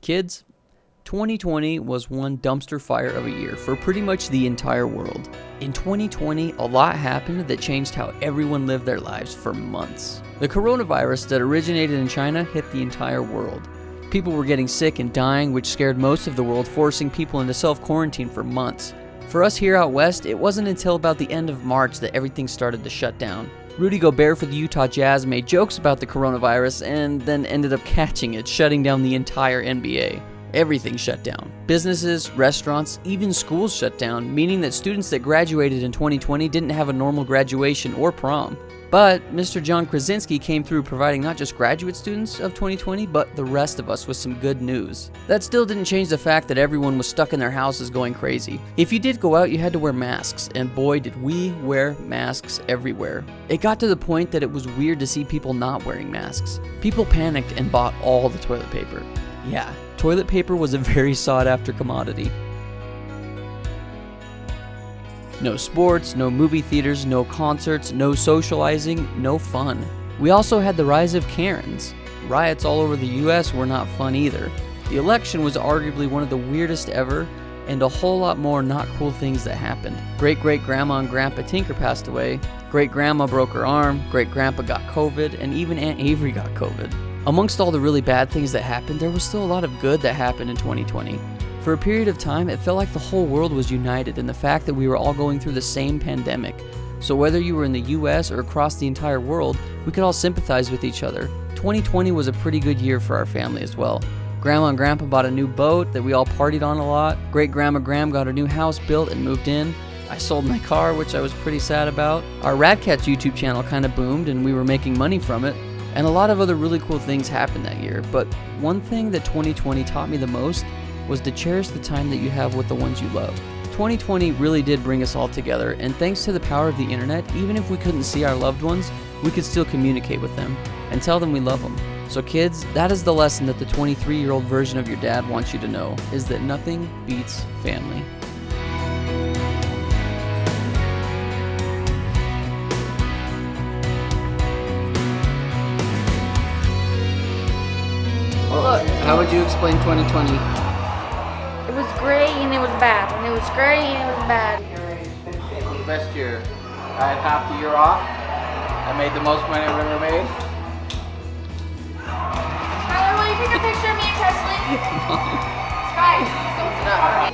Kids, 2020 was one dumpster fire of a year for pretty much the entire world. In 2020, a lot happened that changed how everyone lived their lives for months. The coronavirus that originated in China hit the entire world. People were getting sick and dying, which scared most of the world, forcing people into self-quarantine for months. For us here out west, it wasn't until about the end of March that everything started to shut down. Rudy Gobert for the Utah Jazz made jokes about the coronavirus and then ended up catching it, shutting down the entire NBA. Everything shut down. Businesses, restaurants, even schools shut down, meaning that students that graduated in 2020 didn't have a normal graduation or prom. But Mr. John Krasinski came through providing not just graduate students of 2020, but the rest of us with some good news. That still didn't change the fact that everyone was stuck in their houses going crazy. If you did go out, you had to wear masks, and boy did we wear masks everywhere. It got to the point that it was weird to see people not wearing masks. People panicked and bought all the toilet paper. Yeah, toilet paper was a very sought-after commodity. No sports, no movie theaters, no concerts, no socializing, no fun. We also had the rise of Karens. Riots all over the US were not fun either. The election was arguably one of the weirdest ever, and a whole lot more not cool things that happened. Great-great-grandma and Grandpa Tinker passed away, great-grandma broke her arm, great-grandpa got COVID, and even Aunt Avery got COVID. Amongst all the really bad things that happened, there was still a lot of good that happened in 2020. For a period of time, it felt like the whole world was united in the fact that we were all going through the same pandemic. So whether you were in the US or across the entire world, we could all sympathize with each other. 2020 was a pretty good year for our family as well. Grandma and Grandpa bought a new boat that we all partied on a lot. Great-grandma Graham got a new house built and moved in. I sold my car, which I was pretty sad about. Our Radcats YouTube channel kind of boomed and we were making money from it. And a lot of other really cool things happened that year. But one thing that 2020 taught me the most was to cherish the time that you have with the ones you love. 2020 really did bring us all together, and thanks to the power of the internet, even if we couldn't see our loved ones, we could still communicate with them and tell them we love them. So kids, that is the lesson that the 23-year-old version of your dad wants you to know, is that nothing beats family. How would you explain 2020? It was gray and it was bad, and it was gray and it was bad. Best year. I had half the year off. I made the most money I've ever made. Skylar, will you take a picture of me and Presley? Sky, sums it up.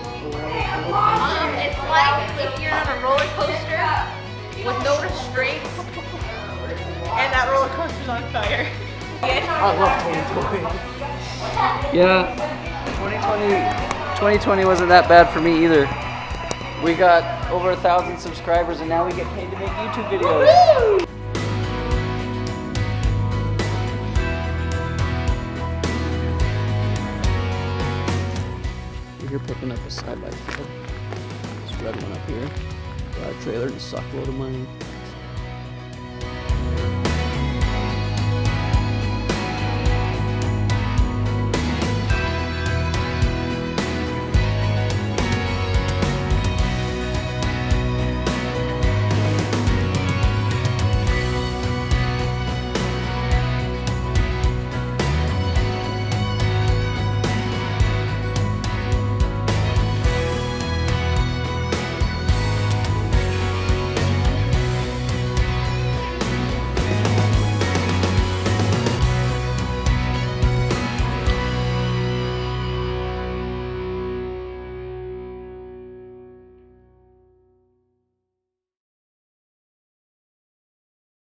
It's like if you're on a roller coaster with no restraints, and that roller coaster's on fire. I love 2020. Yeah, 2020 wasn't that bad for me either. We got over 1,000 subscribers and now we get paid to make YouTube videos. Woo! We're here picking up a side-by-side. This red one up here. Got a trailer and a suckload of money.